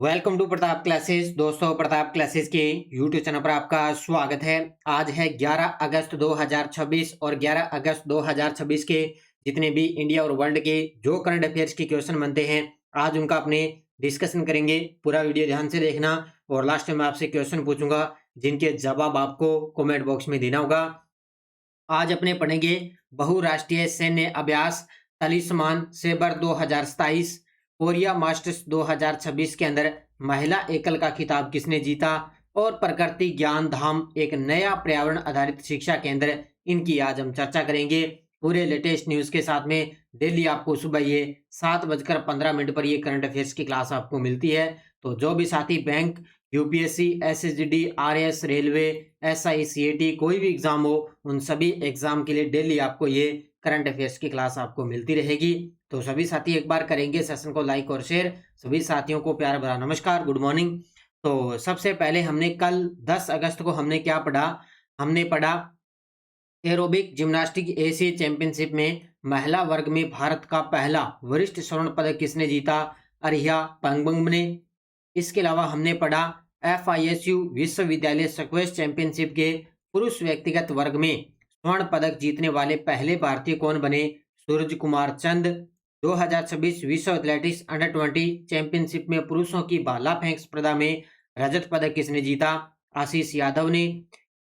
Welcome to Pratap classes. दोस्तों, Pratap classes के YouTube channel पर आपका स्वागत है। आज है 11 अगस्त 2026 और 11 अगस्त 2026 के जितने भी इंडिया और वर्ल्ड के जो करंट अफेयर्स के क्वेश्चन बनते हैं, आज उनका अपने डिस्कशन करेंगे। पूरा वीडियो ध्यान से देखना और लास्ट में आपसे क्वेश्चन पूछूंगा जिनके जवाब आपको कमेंट बॉक्स में देना होगा। आज अपने पढ़ेंगे बहुराष्ट्रीय सैन्य अभ्यास तलिस्मान सेबर 2027 कोरिया मास्टर्स 2026 के अंदर महिला एकल का खिताब किसने जीता, और प्रकृति ज्ञान धाम एक नया पर्यावरण आधारित शिक्षा केंद्र, इनकी आज हम चर्चा करेंगे पूरे लेटेस्ट न्यूज के साथ में। डेली आपको सुबह ये 7:15 पर ये करंट अफेयर्स की क्लास आपको मिलती है। तो जो भी साथी bank, UPSC, SSD, RS, railway, SI, CAT कोई भी एग्जाम हो, उन सभी एग्जाम के लिए डेली आपको ये करंट अफेयर्स की क्लास आपको मिलती रहेगी। तो सभी साथी एक बार करेंगे सेशन को लाइक और शेयर। सभी साथियों को प्यार भरा नमस्कार, गुड मॉर्निंग। तो सबसे पहले हमने कल 10 अगस्त को हमने क्या पढ़ा? हमने पढ़ा एरोबिक जिम्नास्टिक एशिया चैंपियनशिप में महिला वर्ग में भारत का पहला वरिष्ठ स्वर्ण पदक किसने जीता? अरिया पंगबंग ने। इसके अलावा हमने पढ़ा FISU विश्वविद्यालय स्क्वैश चैंपियनशिप के पुरुष व्यक्तिगत वर्ग में स्वर्ण पदक जीतने वाले पहले भारतीय कौन बने? सूरज कुमार चंद। 2026 विश्व एथलेटिक्स अंडर 20 चैंपियनशिप में पुरुषों की भाला फेंक स्पर्धा में रजत पदक किसने जीता? आशीष यादव ने।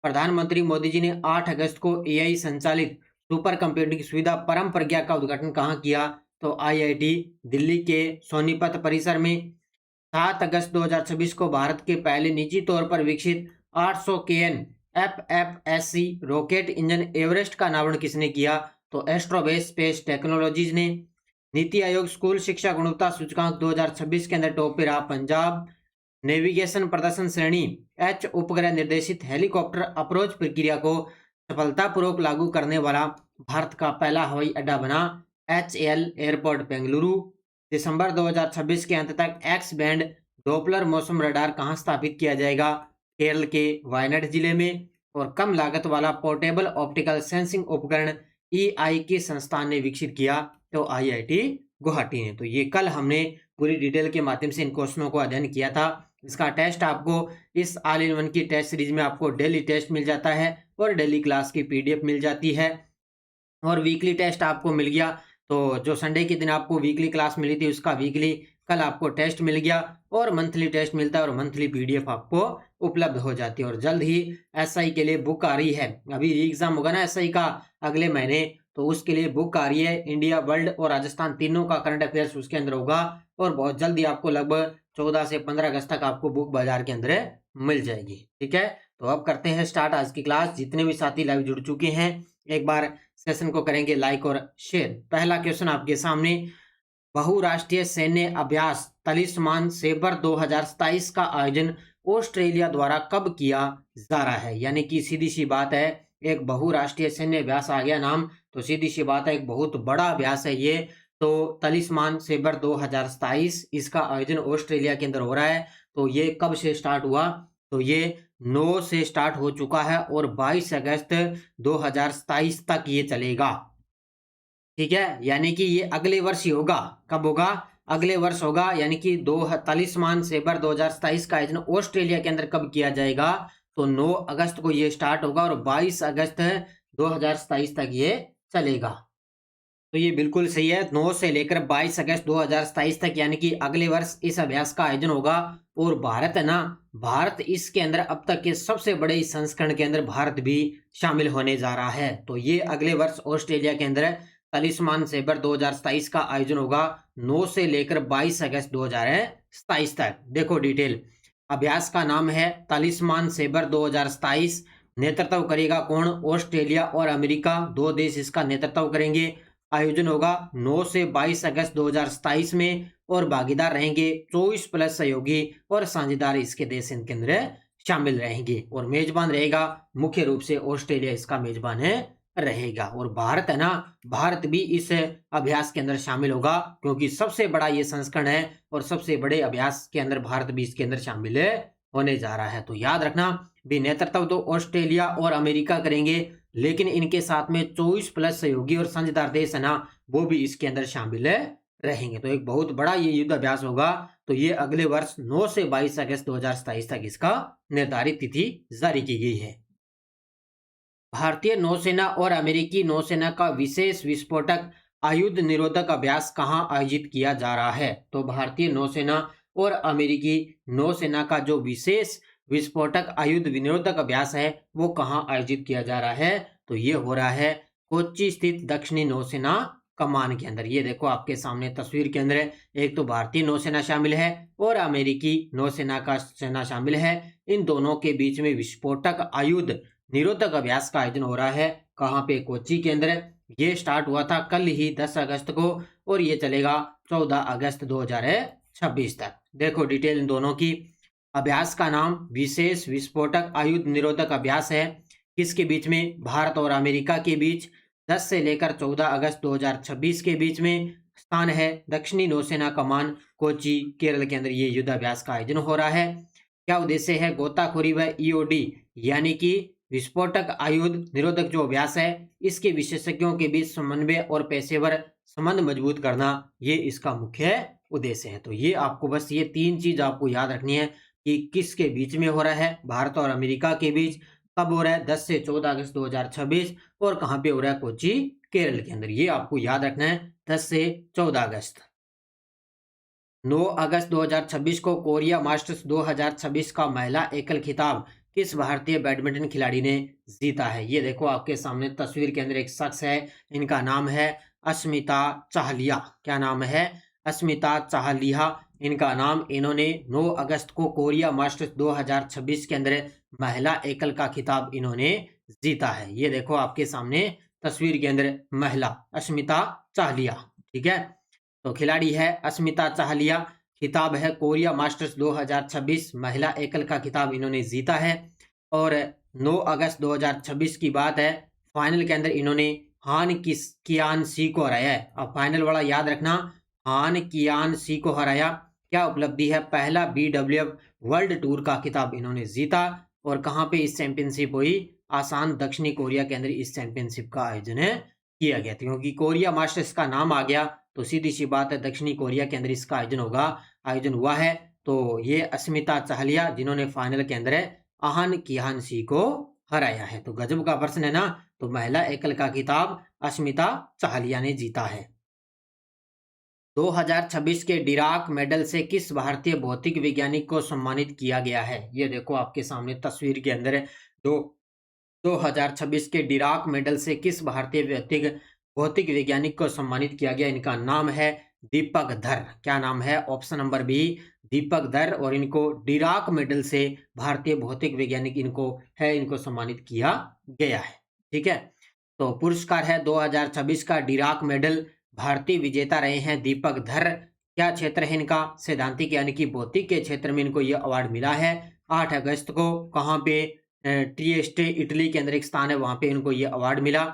प्रधानमंत्री मोदी जी ने 8 अगस्त को AI संचालित सुपर कंप्यूटिंग सुविधा परम प्रज्ञा का उद्घाटन कहाँ किया? तो IIT दिल्ली के सोनीपत परिसर में। 7 अगस्त 2026 को भारत के पहले निजी तौर पर विकसित 800 KN FFSC rocket engine Everest का अनावरण किसने किया? तो एस्ट्रोबेस स्पेस टेक्नोलॉजीज ने। नीति आयोग स्कूल शिक्षा गुणवत्ता सूचकांक 2026 के अंदर टॉप पे रहा पंजाब। नेविगेशन प्रदर्शन श्रेणी H उपग्रह निर्देशित हेलीकॉप्टर अप्रोच प्रक्रिया को सफलतापूर्वक लागू करने वाला भारत का पहला हवाई अड्डा बना HAL एयरपोर्ट बेंगलुरु। दिसंबर 2026 के अंत तक एक्स बैंड डॉपलर मौसम रडार कहां स्थापित किया जाएगा? केरल के वायनाड जिले में। और कम लागत वाला पोर्टेबल ऑप्टिकल सेंसिंग उपकरण EI के संस्थान ने विकसित किया? तो IIT गुवाहाटी ने। तो ये कल हमने पूरी डिटेल के माध्यम से इन क्वेश्चनों को अध्ययन किया था। इसका टेस्ट आपको इस ऑल इन वन की टेस्ट सीरीज में आपको डेली टेस्ट मिल जाता है और डेली क्लास की PDF मिल जाती है और वीकली टेस्ट आपको मिल गया। तो जो संडे के दिन आपको वीकली क्लास मिली थी उसका वीकली कल आपको टेस्ट मिल गया और मंथली टेस्ट मिलता है और मंथली PDF आपको उपलब्ध हो जाती है। और जल्द ही SI के लिए बुक आ रही है। अभी एग्जाम होगा ना SI का अगले महीने, तो उसके लिए बुक आ रही है। इंडिया, वर्ल्ड और राजस्थान तीनों का करंट अफेयर्स उसके अंदर होगा और बहुत जल्दी आपको लगभग 14 से 15 अगस्त तक आपको बुक बाजार के अंदर मिल जाएगी। ठीक है, तो अब करते हैं स्टार्ट आज की क्लास। जितने भी साथी लाइव जुड़ चुके हैं एक बार सेशन को करेंगे लाइक और शेयर। पहला क्वेश्चन आपके सामने, बहुराष्ट्रीय सैन्य अभ्यास तलिस्मान सेबर 2027 का आयोजन ऑस्ट्रेलिया द्वारा कब किया जा रहा है? यानी कि सीधी सी बात है, एक बहुराष्ट्रीय सैन्य अभ्यास आ गया नाम, तो सीधी सी बात है एक बहुत बड़ा अभ्यास है ये। तो तलिस्मान सेबर 2027 इसका आयोजन ऑस्ट्रेलिया के अंदर हो रहा है। तो ये कब से स्टार्ट हुआ? तो ये 9 से स्टार्ट हो चुका है और 22 अगस्त 2027 तक ये चलेगा। ठीक है, यानी कि ये अगले वर्ष ही होगा। कब होगा? अगले वर्ष होगा। यानी कि तलिस्मान सेबर 2027 का आयोजन ऑस्ट्रेलिया के अंदर कब किया जाएगा? तो 9 अगस्त को ये स्टार्ट होगा और 22 अगस्त 2027 तक ये चलेगा। तो ये बिल्कुल सही है, 9 से लेकर 22 अगस्त 2027 तक, यानी कि अगले वर्ष इस अभ्यास का आयोजन होगा। और भारत है ना, भारत इसके अंदर अब तक के सबसे बड़े इस संस्करण के अंदर भारत भी शामिल होने जा रहा है। तो ये अगले वर्ष ऑस्ट्रेलिया के अंदर तलिस्मान सेबर 2027 का आयोजन होगा 9 से लेकर 22 अगस्त 2027 तक। देखो डिटेल, अभ्यास का नाम है तलिस्मान सेबर 2027। नेतृत्व करेगा कौन? ऑस्ट्रेलिया और अमेरिका, दो देश इसका नेतृत्व करेंगे। आयोजन होगा 9 से 22 अगस्त 2027 में और भागीदार रहेंगे 24 प्लस सहयोगी और साझेदार इसके देश इनके अंदर शामिल रहेंगे। और मेजबान रहेगा मुख्य रूप से ऑस्ट्रेलिया इसका मेजबान रहेगा। और भारत है ना, भारत भी इस अभ्यास के अंदर शामिल होगा क्योंकि सबसे बड़ा ये संस्करण है और सबसे बड़े अभ्यास के अंदर भारत भी इसके अंदर शामिल होने जा रहा है। तो याद रखना भी, नेतृत्व तो ऑस्ट्रेलिया और अमेरिका करेंगे, लेकिन इनके साथ में 24 प्लस सहयोगी और साझेदार देश है ना, वो भी इसके अंदर शामिल रहेंगे। तो एक बहुत बड़ा ये युद्ध अभ्यास होगा। तो ये अगले वर्ष 9 से 22 अगस्त 2027 तक इसका निर्धारित तिथि जारी की गई है। भारतीय नौसेना और अमेरिकी नौसेना का विशेष विस्फोटक आयुध निरोधक अभ्यास कहाँ आयोजित किया जा रहा है? तो भारतीय नौसेना और अमेरिकी नौसेना का जो विशेष विस्फोटक आयुध निरोधक अभ्यास है वो कहाँ आयोजित किया जा रहा है? तो ये हो रहा है कोच्चि स्थित दक्षिणी नौसेना कमान के अंदर। ये देखो आपके सामने तस्वीर के अंदर एक तो भारतीय नौसेना शामिल है और अमेरिकी नौसेना का सेना शामिल है। इन दोनों के बीच में विस्फोटक आयुध निरोधक अभ्यास का आयोजन हो रहा है। कहाँ पे? कोच्चि के अंदर। ये स्टार्ट हुआ था कल ही 10 अगस्त को और ये चलेगा 14 अगस्त 2026 तक। देखो डिटेल इन दोनों की। अभ्यास का नाम विशेष विस्फोटक आयुध निरोधक अभ्यास है। किसके बीच में? भारत और अमेरिका के बीच। 10 से लेकर 14 अगस्त 2026 के बीच में। स्थान है दक्षिणी नौसेना कमान, कोच्चि, केरल के अंदर ये युद्ध अभ्यास का आयोजन हो रहा है। क्या उद्देश्य है? गोताखोरी व ईओडी यानी कि विस्फोटक आयुध निरोधक जो अभ्यास है इसके विशेषज्ञों के बीच समन्वय और पेशेवर संबंध मजबूत करना, ये इसका मुख्य उद्देश्य है। तो ये आपको बस ये 3 चीज आपको याद रखनी है कि किसके बीच में हो रहा है। भारत और अमेरिका के बीच। कब हो रहा है? 10 से 14 अगस्त 2026। और कहाँ पे हो रहा है? कोच्चि, केरल के अंदर। ये आपको याद रखना है 10 से 14 अगस्त। 9 अगस्त 2026 को कोरिया मास्टर्स 2026 का महिला एकल खिताब किस भारतीय बैडमिंटन खिलाड़ी ने जीता है? ये देखो आपके सामने तस्वीर के अंदर एक शख्स है। इनका नाम है अस्मिता चाहलिया। क्या नाम है? अस्मिता चाहलिया इनका नाम। इन्होंने 9 अगस्त को कोरिया मास्टर्स 2026 के अंदर महिला एकल का खिताब इन्होंने जीता है। ये देखो आपके सामने तस्वीर के अंदर महिला अस्मिता चाहलिया। ठीक है, तो खिलाड़ी है अस्मिता चाहलिया। खिताब है कोरिया मास्टर्स 2026 महिला एकल का खिताब इन्होंने जीता है। और 9 अगस्त 2026 की बात है। फाइनल के अंदर इन्होंने हान कियान सी को हराया है। अब फाइनल वाला याद रखना, हान कियान सी को हराया। क्या उपलब्धि है? पहला BWF वर्ल्ड टूर का खिताब इन्होंने जीता। और कहाँ पे इस चैंपियनशिप हुई? आसान, दक्षिणी कोरिया के अंदर इस चैंपियनशिप का आयोजन किया गया था। क्योंकि कोरिया मास्टर्स का नाम आ गया तो सीधी सी बात है दक्षिणी कोरिया के अंदर इसका आयोजन हुआ है। तो ये अस्मिता चाहलिया जिन्होंने फाइनल के अंदर आहान किहान सी को हराया है। तो गजब का प्रश्न है ना। तो महिला एकल का खिताब अस्मिता चाहलिया ने जीता है। 2026 के डिराक मेडल से किस भारतीय भौतिक वैज्ञानिक को सम्मानित किया गया है? ये देखो आपके सामने तस्वीर के अंदर दो 2026 के डिराक मेडल से किस भारतीय भौतिक वैज्ञानिक को सम्मानित किया गया? इनका नाम है दीपक धर। क्या नाम है? ऑप्शन नंबर बी, दीपक धर। और इनको डिराक मेडल से भारतीय भौतिक वैज्ञानिक इनको सम्मानित किया गया है। ठीक है, तो पुरस्कार है 2026 का डिराक मेडल। भारतीय विजेता रहे हैं दीपक धर। क्या क्षेत्र है इनका? सैद्धांतिक यानी कि भौतिक के क्षेत्र में इनको यह अवार्ड मिला है। 8 अगस्त को कहाँ पे? ट्रिएस्टे इटली के अंदर एक स्थान है, वहां पे इनको ये अवार्ड मिला।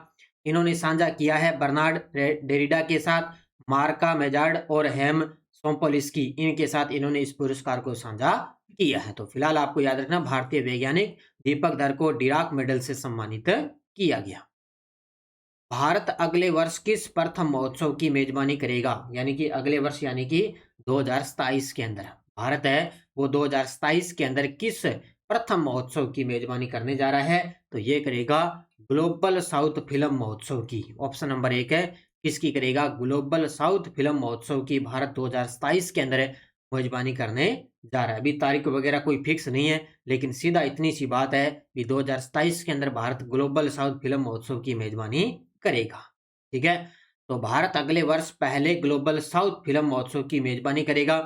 इन्होंने साझा किया है बर्नार्ड डेरिडा के साथ, मार्का मेजार्ड और हेम सोम्पोलिस्की इनके साथ इन्होंने इस पुरस्कार को साझा किया है। तो फिलहाल आपको याद रखना भारतीय वैज्ञानिक दीपक धर को डिराक मेडल से सम्मानित किया गया। भारत अगले वर्ष किस प्रथम महोत्सव की मेजबानी करेगा? यानी कि अगले वर्ष यानी कि 2027 के अंदर भारत है वो 2027 के अंदर किस प्रथम महोत्सव की मेजबानी करने जा रहा है? तो ये करेगा ग्लोबल साउथ फिल्म महोत्सव की। ऑप्शन नंबर 1 है। किसकी करेगा? ग्लोबल साउथ फिल्म महोत्सव की भारत 2027 के अंदर मेजबानी करने जा रहा है। अभी तारीख वगैरह कोई फिक्स नहीं है, लेकिन सीधा इतनी सी बात है कि 2027 के अंदर भारत ग्लोबल साउथ फिल्म महोत्सव की मेजबानी करेगा। ठीक है, तो भारत अगले वर्ष पहले ग्लोबल साउथ फिल्म महोत्सव की मेजबानी करेगा।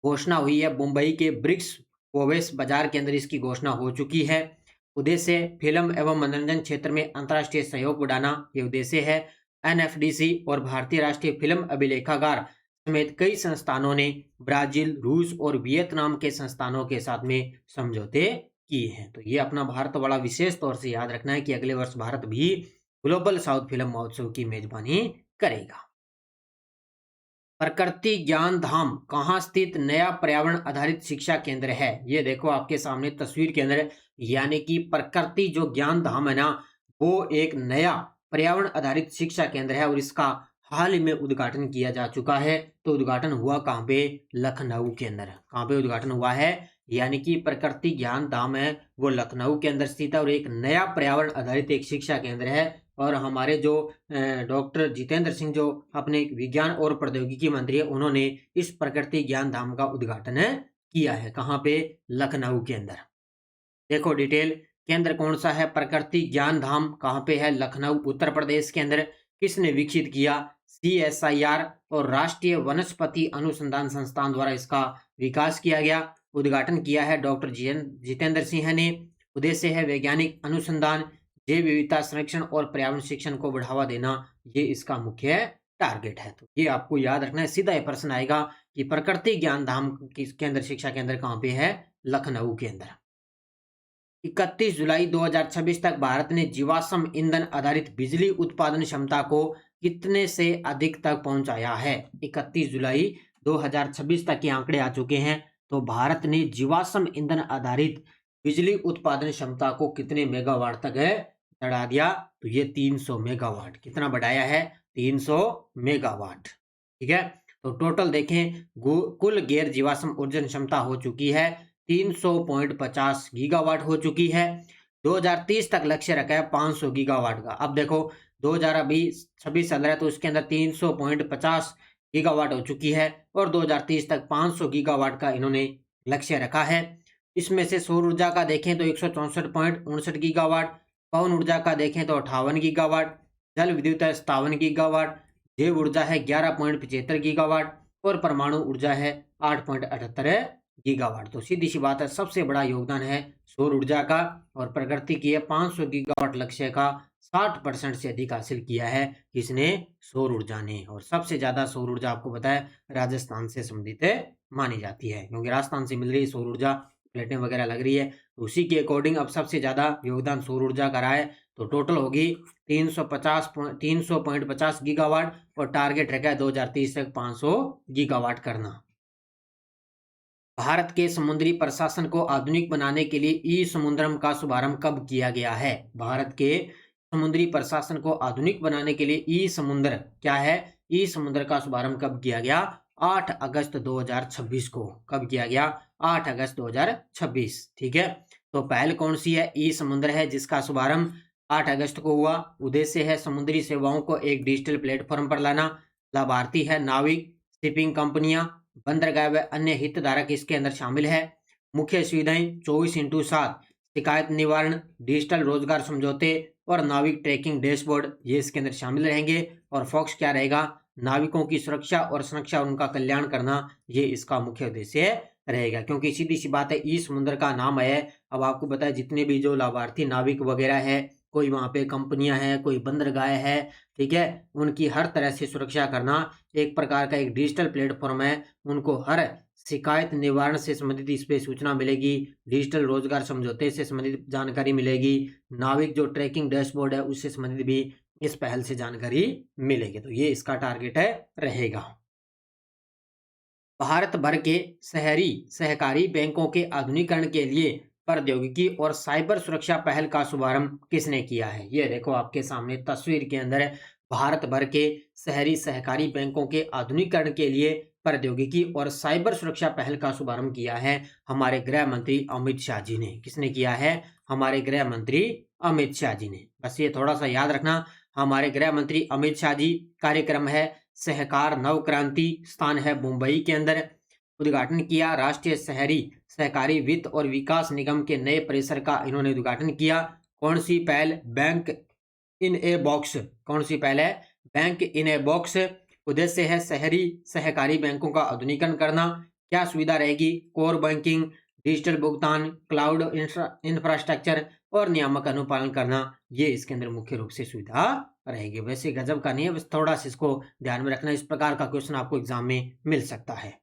घोषणा हुई है मुंबई के ब्रिक्स ओवेस बाजार के अंदर इसकी घोषणा हो चुकी है। उद्देश्य फिल्म एवं मनोरंजन क्षेत्र में अंतर्राष्ट्रीय सहयोग बढ़ाना, ये उद्देश्य है। NFDC और भारतीय राष्ट्रीय फिल्म अभिलेखागार समेत कई संस्थानों ने ब्राजील, रूस और वियतनाम के संस्थानों के साथ में समझौते किए हैं। तो ये अपना भारत वाला विशेष तौर से याद रखना है कि अगले वर्ष भारत भी ग्लोबल साउथ फिल्म महोत्सव की मेजबानी करेगा। प्रकृति ज्ञान धाम कहाँ स्थित नया पर्यावरण आधारित शिक्षा केंद्र है? ये देखो आपके सामने तस्वीर के अंदर, यानी कि प्रकृति जो ज्ञान धाम है ना, वो एक नया पर्यावरण आधारित शिक्षा केंद्र है और इसका हाल ही में उद्घाटन किया जा चुका है। तो उद्घाटन हुआ कहाँ पे? लखनऊ के अंदर। कहाँ पे उद्घाटन हुआ है? यानी कि प्रकृति ज्ञान धाम है वो लखनऊ के अंदर स्थित है और एक नया पर्यावरण आधारित एक शिक्षा केंद्र है। और हमारे जो डॉक्टर जितेंद्र सिंह जो अपने विज्ञान और प्रौद्योगिकी मंत्री है, उन्होंने इस प्रकृति ज्ञान धाम का उद्घाटन किया है। कहाँ पे? लखनऊ के अंदर। देखो डिटेल, केंद्र कौन सा है? प्रकृति ज्ञान धाम। कहाँ पे है? लखनऊ उत्तर प्रदेश के अंदर। किसने विकसित किया? CSIR और राष्ट्रीय वनस्पति अनुसंधान संस्थान द्वारा इसका विकास किया गया। उद्घाटन किया है डॉक्टर जितेंद्र सिंह ने। उद्देश्य है वैज्ञानिक अनुसंधान, जैव विविधता संरक्षण और पर्यावरण शिक्षण को बढ़ावा देना, ये इसका मुख्य टारगेट है। तो ये आपको याद रखना है। सीधा ये प्रश्न आएगा कि प्रकृति ज्ञान धाम की केंद्र शिक्षा केंद्र कहाँ पे है? लखनऊ के अंदर। 31 जुलाई 2026 तक भारत ने जीवाश्म ईंधन आधारित बिजली उत्पादन क्षमता को कितने से अधिक तक पहुंचाया है? 31 जुलाई 2026 तक के आंकड़े आ चुके हैं। तो भारत ने जीवाश्म ईंधन आधारित बिजली उत्पादन क्षमता को कितने मेगावाट तक बढ़ा दिया? तो ये 300 मेगावाट। कितना बढ़ाया है? 300 मेगावाट। ठीक है। तो टोटल देखें, कुल गैर जीवाश्म ऊर्जा क्षमता हो चुकी है 300.50 गीगावाट हो चुकी है। 2030 तक लक्ष्य रखा है 500 गीगावाट का। अब देखो 2026 चल रहा है तो उसके अंदर 300.50 गीगावाट हो चुकी है और 2030 तक 500 गीगावाट का इन्होंने लक्ष्य रखा है। इसमें से सौर ऊर्जा का देखें तो 164.59 गीगावाट, पवन ऊर्जा का देखें तो 58 गीगावाट, जल विद्युत है 57 गीगावाट, जैव ऊर्जा है 11.75 गीगावाट और परमाणु ऊर्जा है 8.78 गीगावाट। तो सीधी सी बात है, सबसे बड़ा योगदान है सौर ऊर्जा का और प्रकृति की 500 गीगावाट लक्ष्य का 60% से अधिक हासिल किया है। किसने? सौर ऊर्जा ने। और सबसे ज्यादा सौर ऊर्जा आपको पता है राजस्थान से संबंधित मानी जाती है, क्योंकि राजस्थान से मिल रही है सौर ऊर्जा, प्लेटें वगैरह लग रही है। तो उसी के अकॉर्डिंग अब सबसे ज्यादा योगदान सौर ऊर्जा का रहा है। तो टोटल होगी 300.50 गीगावाट और टारगेट रखा है 2030 तक 500 गीगावाट करना। भारत के समुद्री प्रशासन को आधुनिक बनाने के लिए ई समुद्रम का शुभारंभ कब किया गया है? भारत के समुद्री प्रशासन को आधुनिक बनाने के लिए ई समुद्र क्या है? ई समुद्र का शुभारंभ कब किया गया? 8 अगस्त 2026 को। कब किया गया? 8 अगस्त 2026। ठीक है। तो पहल कौन सी है? ई समुद्र है जिसका शुभारंभ 8 अगस्त को हुआ। उद्देश्य है समुद्री सेवाओं को एक डिजिटल प्लेटफॉर्म पर लाना। लाभार्थी है नाविक, शिपिंग कंपनियां, बंदरगाह व अन्य हितधारक इसके अंदर शामिल है। मुख्य सुविधाएं 24/7 शिकायत निवारण, डिजिटल रोजगार समझौते और नाविक ट्रैकिंग डैशबोर्ड, ये इसके अंदर शामिल रहेंगे। और फोकस क्या रहेगा? नाविकों की सुरक्षा और संरक्षा और उनका कल्याण करना, ये इसका मुख्य उद्देश्य रहेगा। क्योंकि सीधी सी बात है, ई समुद्र का नाम है। अब आपको पता है जितने भी जो लाभार्थी नाविक वगैरह है, कोई वहां पे कंपनियां हैं, कोई बंदरगाह है, ठीक है, उनकी हर तरह से सुरक्षा करना एक प्रकार का एक डिजिटल प्लेटफॉर्म है। उनको हर शिकायत निवारण से संबंधित इस पे सूचना मिलेगी, डिजिटल रोजगार समझौते से संबंधित जानकारी मिलेगी, नाविक जो ट्रैकिंग डैशबोर्ड है उससे संबंधित भी इस पहल से जानकारी मिलेगी। तो ये इसका टारगेट है रहेगा। भारत भर के शहरी सहकारी बैंकों के आधुनिकीकरण के लिए प्रौद्योगिकी और साइबर सुरक्षा पहल का शुभारंभ किसने किया है? ये देखो आपके सामने तस्वीर के अंदर है। भारत भर के शहरी सहकारी बैंकों के आधुनिकीकरण के लिए प्रौद्योगिकी और साइबर सुरक्षा पहल का शुभारंभ किया है हमारे गृह मंत्री अमित शाह जी ने। किसने किया है? हमारे गृह मंत्री अमित शाह जी ने। बस ये थोड़ा सा याद रखना, हमारे गृह मंत्री अमित शाह जी। कार्यक्रम है सहकार नव क्रांति, स्थान है मुंबई के अंदर। उद्घाटन किया राष्ट्रीय शहरी सहकारी वित्त और विकास निगम के नए परिसर का इन्होंने उद्घाटन किया। कौन सी पहल? Bank in a box. कौन सी पहल है? Bank in a box. उद्देश्य है शहरी सहकारी बैंकों का आधुनिकीकरण करना। क्या सुविधा रहेगी? कोर बैंकिंग, डिजिटल भुगतान, क्लाउड इंफ्रास्ट्रक्चर और नियामक अनुपालन करना, ये इसके अंदर मुख्य रूप से सुविधा रहेगी। वैसे गजब का नहीं है, बस थोड़ा सा इसको ध्यान में रखना। इस प्रकार का क्वेश्चन आपको एग्जाम में मिल सकता है।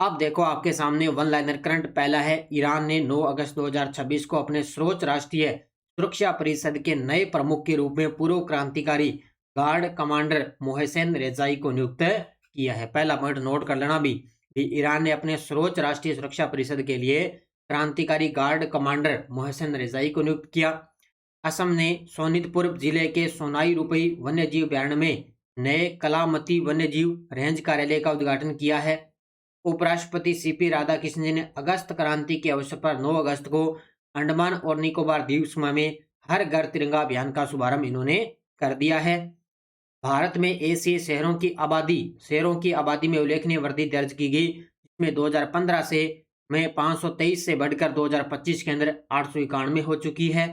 अब देखो आपके सामने वन लाइनर करंट पहला है। ईरान ने 9 अगस्त 2026 को अपने सर्वोच्च राष्ट्रीय सुरक्षा परिषद के नए प्रमुख के रूप में पूर्व क्रांतिकारी गार्ड कमांडर मोहसेन रेजाई को नियुक्त किया है। पहला पॉइंट नोट कर लेना भी, ईरान ने अपने सर्वोच्च राष्ट्रीय सुरक्षा परिषद के लिए क्रांतिकारी गार्ड कमांडर मोहसेन रेजाई को नियुक्त किया। असम ने सोनितपुर जिले के सोनाई रुपई वन्य जीव अभयारण्य में नए कलामती वन्यजीव रेंज कार्यालय का उद्घाटन किया है। उपराष्ट्रपति सीपी राधाकृष्णन जी ने अगस्त क्रांति के अवसर पर 9 अगस्त को अंडमान और निकोबार द्वीप समूह में हर घर तिरंगा अभियान का शुभारंभ इन्होंने कर दिया है। भारत में एशियाई शहरों की आबादी में उल्लेखनीय वृद्धि दर्ज की गई, जिसमें 2015 से में 523 से बढ़कर 2025 के अंदर 891 हो चुकी है।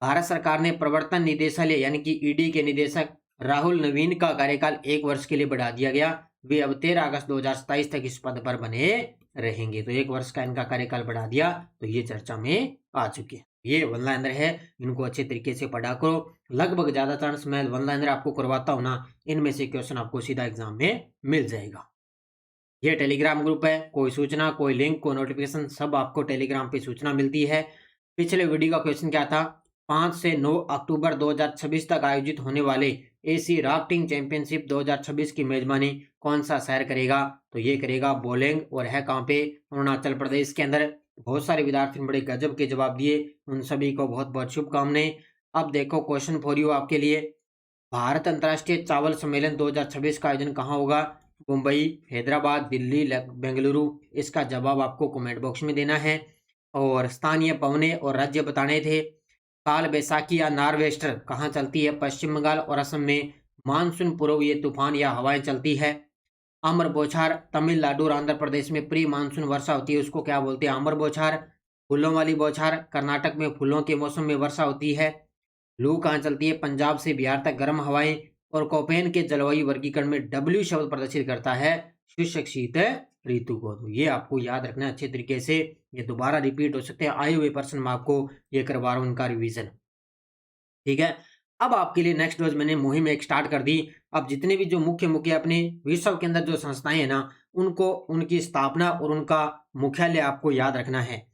भारत सरकार ने प्रवर्तन निदेशालय यानी कि ईडी के निदेशक राहुल नवीन का कार्यकाल 1 वर्ष के लिए बढ़ा दिया गया। वे अब 13 अगस्त 2027 तक इस पद पर बने रहेंगे। तो 1 वर्ष का इनका कार्यकाल बढ़ा दिया, तो ये चर्चा में आ चुके हैं। ये वन लाइनर है, इनको अच्छे तरीके से पढ़ा करो। लगभग ज्यादा चांस मैं वन लाइनर आपको करवाता हूं ना, इनमें से क्वेश्चन आपको सीधा एग्जाम में मिल जाएगा। ये टेलीग्राम ग्रुप है, कोई सूचना, कोई लिंक, कोई नोटिफिकेशन सब आपको टेलीग्राम पे सूचना मिलती है। पिछले वीडियो का क्वेश्चन क्या था, 5 से 9 अक्टूबर 2026 तक आयोजित होने वाले एशियाई राफ्टिंग चैंपियनशिप 2026 की मेजबानी कौन सा शहर करेगा? तो ये करेगा बोलेंग, और है कहाँ पे? अरुणाचल प्रदेश के अंदर। बहुत सारे विद्यार्थी ने बड़े गजब के जवाब दिए, उन सभी को बहुत बहुत शुभकामनाएं। अब देखो क्वेश्चन फॉर यू आपके लिए, भारत अंतर्राष्ट्रीय चावल सम्मेलन 2026 का आयोजन कहाँ होगा? मुंबई, हैदराबाद, दिल्ली, बेंगलुरु। इसका जवाब आपको कमेंट बॉक्स में देना है। और स्थानीय पवने और राज्य बताने थे। काल बैसाखी या नार्वेस्टर कहाँ चलती है? पश्चिम बंगाल और असम में। मानसून पूर्व ये तूफान या हवाएं चलती है। अमर बौछार तमिलनाडु और आंध्र प्रदेश में प्री मानसून वर्षा होती है, उसको क्या बोलते हैं? अमर बौछार। फूलों वाली बौछार कर्नाटक में फूलों के मौसम में वर्षा होती है। लू कहाँ चलती है? पंजाब से बिहार तक गर्म हवाएं। और कोपेन के जलवायु वर्गीकरण में डब्ल्यू शब्द प्रदर्शित करता है शुष्क शीत ऋतु को। तो ये आपको याद रखना है अच्छे तरीके से, ये दोबारा रिपीट हो सकते हैं। आए हुए पर्सन में आपको ये करवा रहा हूं उनका रिवीजन, ठीक है। अब आपके लिए नेक्स्ट डोज मैंने मुहिम एक स्टार्ट कर दी। अब जितने भी जो मुख्य मुख्य अपने विश्व के अंदर जो संस्थाएं हैं ना, उनको उनकी स्थापना और उनका मुख्यालय आपको याद रखना है।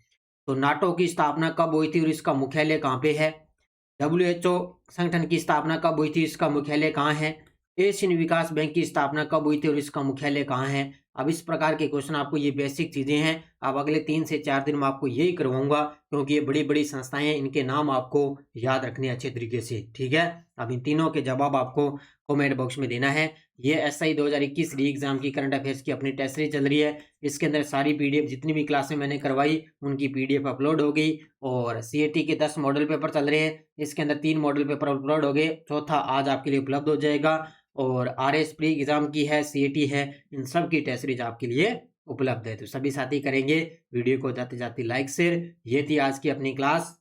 तो नाटो की स्थापना कब हुई थी और इसका मुख्यालय कहाँ पे है? WHO संगठन की स्थापना कब हुई थी, इसका मुख्यालय कहाँ है? एशियन विकास बैंक की स्थापना कब हुई थी और इसका मुख्यालय कहाँ है? अब इस प्रकार के क्वेश्चन आपको, ये बेसिक चीजें हैं। अब अगले 3 से 4 दिन में आपको यही करवाऊंगा, क्योंकि ये बड़ी बड़ी संस्थाएं हैं, इनके नाम आपको याद रखने अच्छे तरीके से, ठीक है। अब इन तीनों के जवाब आपको कमेंट बॉक्स में देना है। ये SI 2021 री एग्जाम की करंट अफेयर्स की अपनी टेस्ट सीरीज चल रही है। इसके अंदर सारी PDF जितनी भी क्लासें मैंने करवाई उनकी PDF अपलोड हो गई। और CAT के 10 मॉडल पेपर चल रहे हैं, इसके अंदर 3 मॉडल पेपर अपलोड हो गए, चौथा आज आपके लिए उपलब्ध हो जाएगा। और RS प्री एग्जाम की है, CAT है, इन सब की टेस्ट सीरीज आपके लिए उपलब्ध है। तो सभी साथी करेंगे वीडियो को जाते जाते लाइक शेयर। ये थी आज की अपनी क्लास,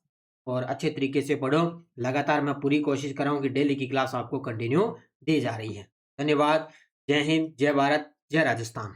और अच्छे तरीके से पढ़ो। लगातार मैं पूरी कोशिश कर रहा हूँ कि डेली की क्लास आपको कंटिन्यू दी जा रही है। धन्यवाद। जय हिंद, जय भारत, जय राजस्थान।